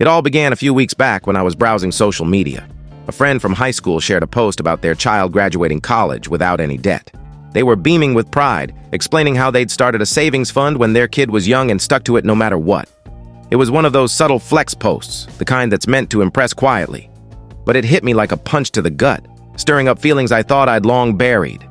It all began a few weeks back when I was browsing social media. A friend from high school shared a post about their child graduating college without any debt. They were beaming with pride, explaining how they'd started a savings fund when their kid was young and stuck to it no matter what. It was one of those subtle flex posts, the kind that's meant to impress quietly. But it hit me like a punch to the gut, stirring up feelings I thought I'd long buried.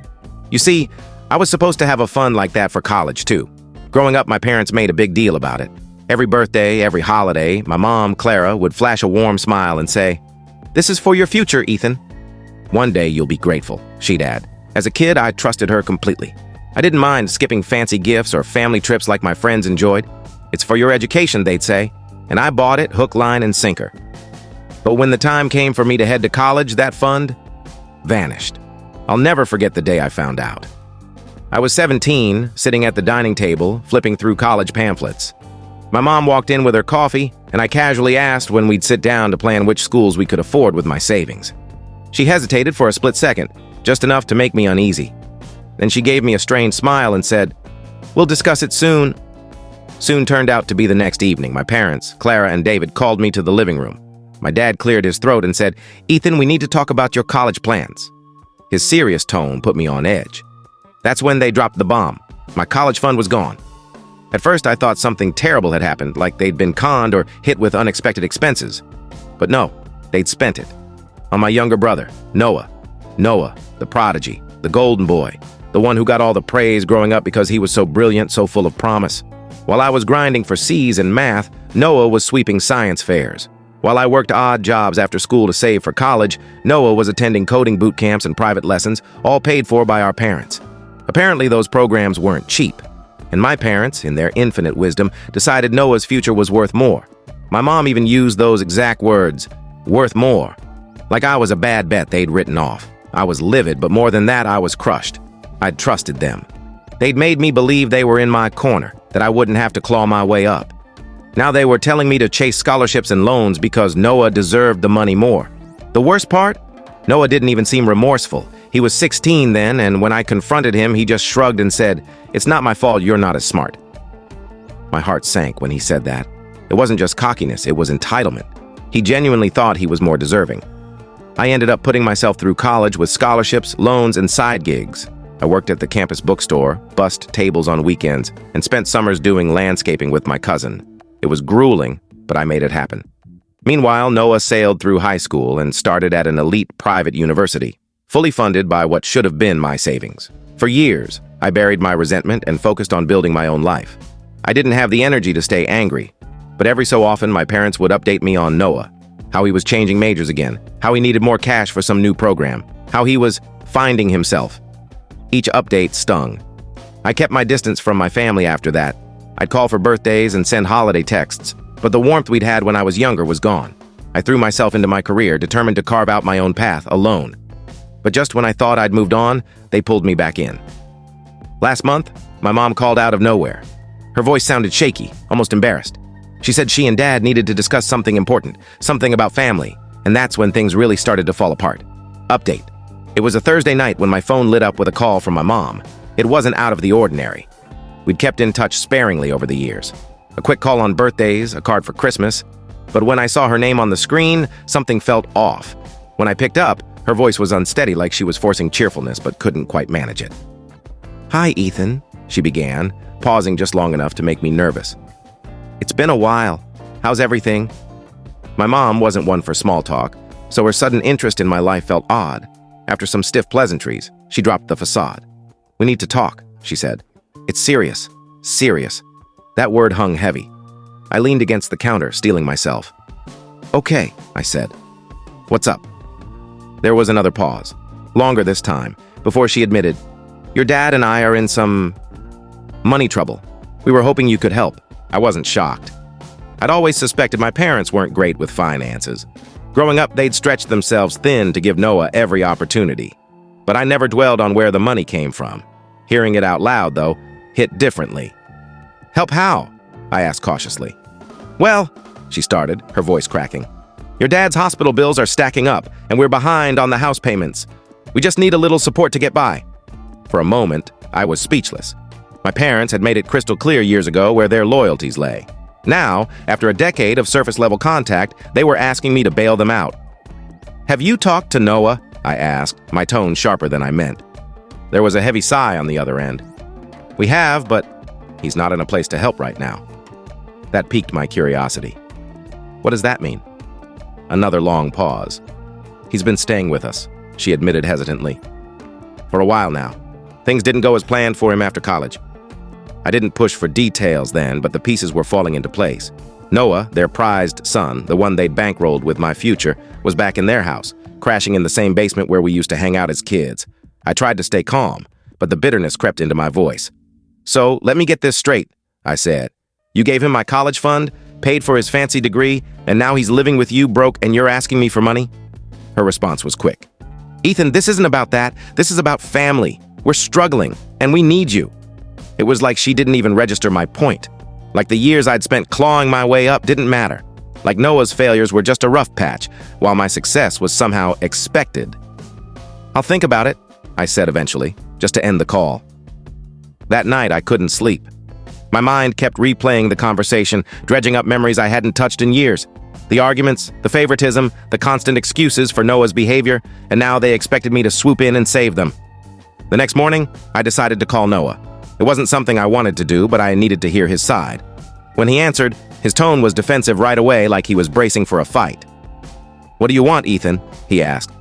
You see, I was supposed to have a fund like that for college, too. Growing up, my parents made a big deal about it. Every birthday, every holiday, my mom, Clara, would flash a warm smile and say, "This is for your future, Ethan." "One day you'll be grateful," she'd add. As a kid, I trusted her completely. I didn't mind skipping fancy gifts or family trips like my friends enjoyed. "It's for your education," they'd say, and I bought it hook, line, and sinker. But when the time came for me to head to college, that fund vanished. I'll never forget the day I found out. I was 17, sitting at the dining table, flipping through college pamphlets. My mom walked in with her coffee, and I casually asked when we'd sit down to plan which schools we could afford with my savings. She hesitated for a split second, just enough to make me uneasy. Then she gave me a strained smile and said, "We'll discuss it soon." Soon turned out to be the next evening. My parents, Clara and David, called me to the living room. My dad cleared his throat and said, "Ethan, we need to talk about your college plans." His serious tone put me on edge. That's when they dropped the bomb. My college fund was gone. At first, I thought something terrible had happened, like they'd been conned or hit with unexpected expenses. But no, they'd spent it. On my younger brother, Noah. Noah, the prodigy, the golden boy, the one who got all the praise growing up because he was so brilliant, so full of promise. While I was grinding for C's in math, Noah was sweeping science fairs. While I worked odd jobs after school to save for college, Noah was attending coding boot camps and private lessons, all paid for by our parents. Apparently, those programs weren't cheap. And my parents, in their infinite wisdom, decided Noah's future was worth more. My mom even used those exact words, "worth more." Like I was a bad bet they'd written off. I was livid, but more than that, I was crushed. I'd trusted them. They'd made me believe they were in my corner, that I wouldn't have to claw my way up. Now they were telling me to chase scholarships and loans because Noah deserved the money more. The worst part? Noah didn't even seem remorseful. He was 16 then, and when I confronted him, he just shrugged and said, "It's not my fault you're not as smart." My heart sank when he said that. It wasn't just cockiness, it was entitlement. He genuinely thought he was more deserving. I ended up putting myself through college with scholarships, loans, and side gigs. I worked at the campus bookstore, bussed tables on weekends, and spent summers doing landscaping with my cousin. It was grueling, but I made it happen. Meanwhile, Noah sailed through high school and started at an elite private university, fully funded by what should have been my savings. For years, I buried my resentment and focused on building my own life. I didn't have the energy to stay angry, but every so often my parents would update me on Noah, how he was changing majors again, how he needed more cash for some new program, how he was finding himself. Each update stung. I kept my distance from my family after that. I'd call for birthdays and send holiday texts, but the warmth we'd had when I was younger was gone. I threw myself into my career, determined to carve out my own path alone. But just when I thought I'd moved on, they pulled me back in. Last month, my mom called out of nowhere. Her voice sounded shaky, almost embarrassed. She said she and Dad needed to discuss something important, something about family, and that's when things really started to fall apart. Update. It was a Thursday night when my phone lit up with a call from my mom. It wasn't out of the ordinary. We'd kept in touch sparingly over the years. A quick call on birthdays, a card for Christmas. But when I saw her name on the screen, something felt off. When I picked up, her voice was unsteady, like she was forcing cheerfulness but couldn't quite manage it. "Hi, Ethan," she began, pausing just long enough to make me nervous. "It's been a while. How's everything?" My mom wasn't one for small talk, so her sudden interest in my life felt odd. After some stiff pleasantries, she dropped the facade. "We need to talk," she said. "It's serious. Serious." That word hung heavy. I leaned against the counter, steeling myself. "Okay," I said. "What's up?" There was another pause, longer this time, before she admitted, "Your dad and I are in some money trouble. We were hoping you could help." I wasn't shocked. I'd always suspected my parents weren't great with finances. Growing up, they'd stretched themselves thin to give Noah every opportunity. But I never dwelled on where the money came from. Hearing it out loud, though, hit differently. "Help how?" I asked cautiously. "Well," she started, her voice cracking, "your dad's hospital bills are stacking up, and we're behind on the house payments. We just need a little support to get by." For a moment, I was speechless. My parents had made it crystal clear years ago where their loyalties lay. Now, after a decade of surface-level contact, they were asking me to bail them out. "Have you talked to Noah?" I asked, my tone sharper than I meant. There was a heavy sigh on the other end. "We have, but he's not in a place to help right now." That piqued my curiosity. "What does that mean?" Another long pause. "He's been staying with us," she admitted hesitantly. "For a while now. Things didn't go as planned for him after college." I didn't push for details then, but the pieces were falling into place. Noah, their prized son, the one they'd bankrolled with my future, was back in their house, crashing in the same basement where we used to hang out as kids. I tried to stay calm, but the bitterness crept into my voice. "So, let me get this straight," I said. "You gave him my college fund, paid for his fancy degree, and now he's living with you broke and you're asking me for money?" Her response was quick. "Ethan, this isn't about that. This is about family. We're struggling, and we need you." It was like she didn't even register my point. Like the years I'd spent clawing my way up didn't matter. Like Noah's failures were just a rough patch, while my success was somehow expected. "I'll think about it," I said eventually, just to end the call. That night, I couldn't sleep. My mind kept replaying the conversation, dredging up memories I hadn't touched in years. The arguments, the favoritism, the constant excuses for Noah's behavior, and now they expected me to swoop in and save them. The next morning, I decided to call Noah. It wasn't something I wanted to do, but I needed to hear his side. When he answered, his tone was defensive right away, like he was bracing for a fight. "What do you want, Ethan?" he asked.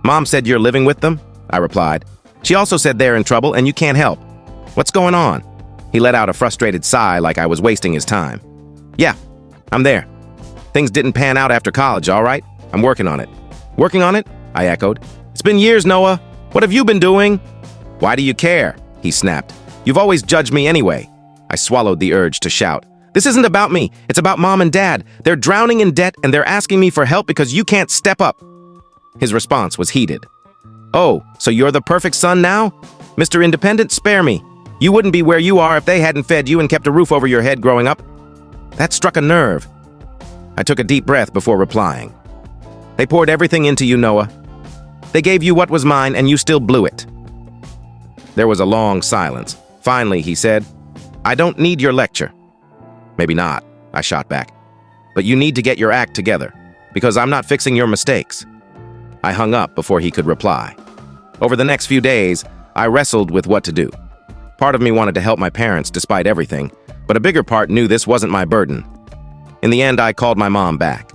"Mom said you're living with them," I replied. "She also said they're in trouble and you can't help. What's going on?" He let out a frustrated sigh like I was wasting his time. "Yeah, I'm there. Things didn't pan out after college, all right? I'm working on it." "Working on it?" I echoed. "It's been years, Noah. What have you been doing?" "Why do you care?" he snapped. "You've always judged me anyway." I swallowed the urge to shout. "This isn't about me. It's about Mom and Dad. They're drowning in debt and they're asking me for help because you can't step up." His response was heated. "Oh, so you're the perfect son now? Mr. Independent, spare me. You wouldn't be where you are if they hadn't fed you and kept a roof over your head growing up." That struck a nerve. I took a deep breath before replying. "They poured everything into you, Noah. They gave you what was mine and you still blew it." There was a long silence. Finally, he said, "I don't need your lecture." "Maybe not," I shot back. "But you need to get your act together, because I'm not fixing your mistakes." I hung up before he could reply. Over the next few days, I wrestled with what to do. Part of me wanted to help my parents despite everything, but a bigger part knew this wasn't my burden. In the end, I called my mom back.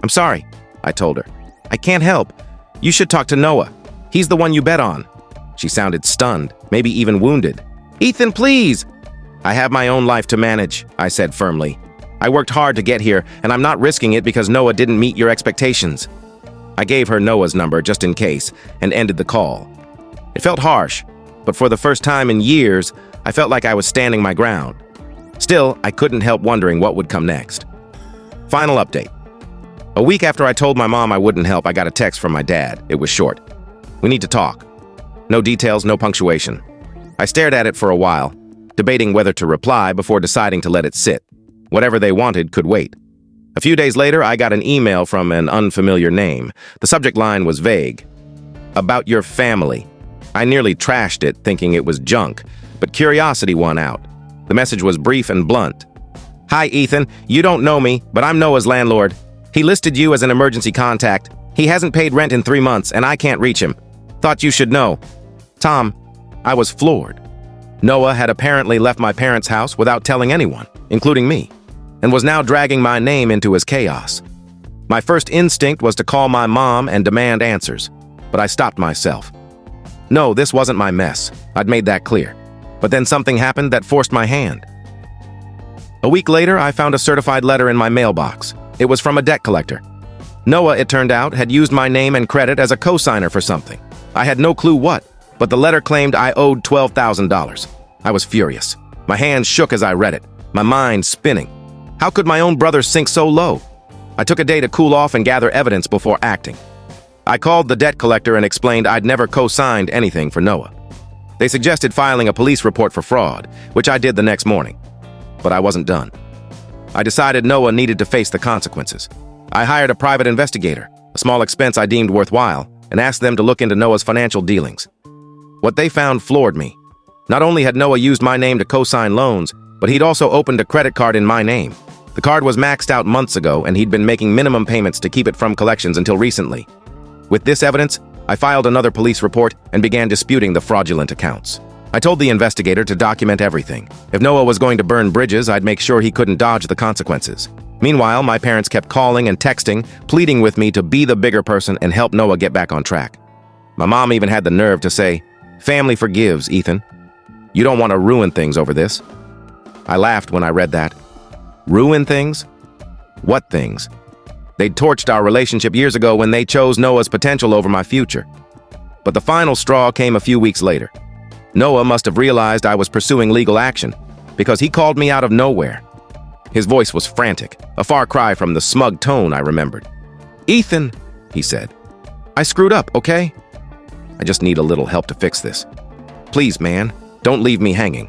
"I'm sorry," I told her. "I can't help. You should talk to Noah. He's the one you bet on." She sounded stunned, maybe even wounded. "Ethan, please!" "I have my own life to manage," I said firmly. "I worked hard to get here, and I'm not risking it because Noah didn't meet your expectations." I gave her Noah's number just in case, and ended the call. It felt harsh, but for the first time in years, I felt like I was standing my ground. Still, I couldn't help wondering what would come next. Final update. A week after I told my mom I wouldn't help, I got a text from my dad. It was short. "We need to talk." No details, no punctuation. I stared at it for a while, debating whether to reply before deciding to let it sit. Whatever they wanted could wait. A few days later, I got an email from an unfamiliar name. The subject line was vague. "About your family." I nearly trashed it, thinking it was junk, but curiosity won out. The message was brief and blunt. "Hi, Ethan. You don't know me, but I'm Noah's landlord. He listed you as an emergency contact. He hasn't paid rent in 3 months, and I can't reach him. Thought you should know." Tom, I was floored. Noah had apparently left my parents' house without telling anyone, including me, and was now dragging my name into his chaos. My first instinct was to call my mom and demand answers, but I stopped myself. No, this wasn't my mess. I'd made that clear. But then something happened that forced my hand. A week later, I found a certified letter in my mailbox. It was from a debt collector. Noah, it turned out, had used my name and credit as a cosigner for something. I had no clue what, but the letter claimed I owed $12,000. I was furious. My hands shook as I read it, my mind spinning. How could my own brother sink so low? I took a day to cool off and gather evidence before acting. I called the debt collector and explained I'd never co-signed anything for Noah. They suggested filing a police report for fraud, which I did the next morning. But I wasn't done. I decided Noah needed to face the consequences. I hired a private investigator, a small expense I deemed worthwhile, and asked them to look into Noah's financial dealings. What they found floored me. Not only had Noah used my name to co-sign loans, but he'd also opened a credit card in my name. The card was maxed out months ago, and he'd been making minimum payments to keep it from collections until recently. With this evidence, I filed another police report and began disputing the fraudulent accounts. I told the investigator to document everything. If Noah was going to burn bridges, I'd make sure he couldn't dodge the consequences. Meanwhile, my parents kept calling and texting, pleading with me to be the bigger person and help Noah get back on track. My mom even had the nerve to say, "Family forgives, Ethan. You don't want to ruin things over this." I laughed when I read that. Ruin things? What things? They'd torched our relationship years ago when they chose Noah's potential over my future. But the final straw came a few weeks later. Noah must have realized I was pursuing legal action because he called me out of nowhere. His voice was frantic, a far cry from the smug tone I remembered. "Ethan," he said, "I screwed up, okay? I just need a little help to fix this. Please, man, don't leave me hanging."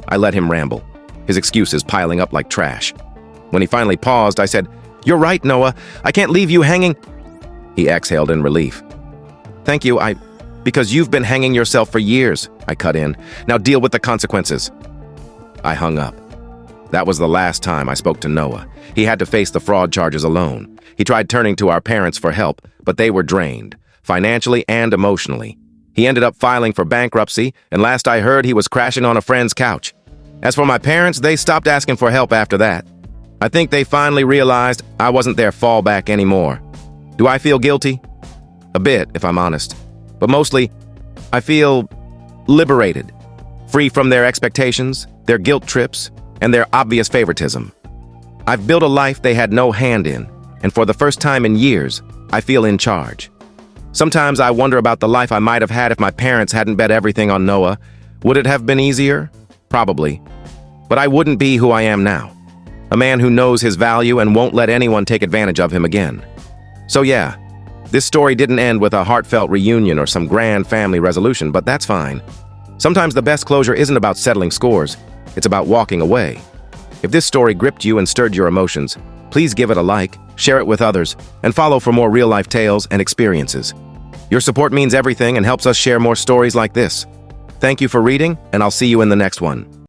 I let him ramble, his excuses piling up like trash. When he finally paused, I said, "You're right, Noah. I can't leave you hanging." He exhaled in relief. "Thank you, because you've been hanging yourself for years," I cut in. "Now deal with the consequences." I hung up. That was the last time I spoke to Noah. He had to face the fraud charges alone. He tried turning to our parents for help, but they were drained, financially and emotionally. He ended up filing for bankruptcy, and last I heard, he was crashing on a friend's couch. As for my parents, they stopped asking for help after that. I think they finally realized I wasn't their fallback anymore. Do I feel guilty? A bit, if I'm honest. But mostly, I feel liberated, free from their expectations, their guilt trips, and their obvious favoritism. I've built a life they had no hand in, and for the first time in years, I feel in charge. Sometimes I wonder about the life I might have had if my parents hadn't bet everything on Noah. Would it have been easier? Probably. But I wouldn't be who I am now. A man who knows his value and won't let anyone take advantage of him again. So yeah, this story didn't end with a heartfelt reunion or some grand family resolution, but that's fine. Sometimes the best closure isn't about settling scores. It's about walking away. If this story gripped you and stirred your emotions, please give it a like, share it with others, and follow for more real-life tales and experiences. Your support means everything and helps us share more stories like this. Thank you for reading, and I'll see you in the next one.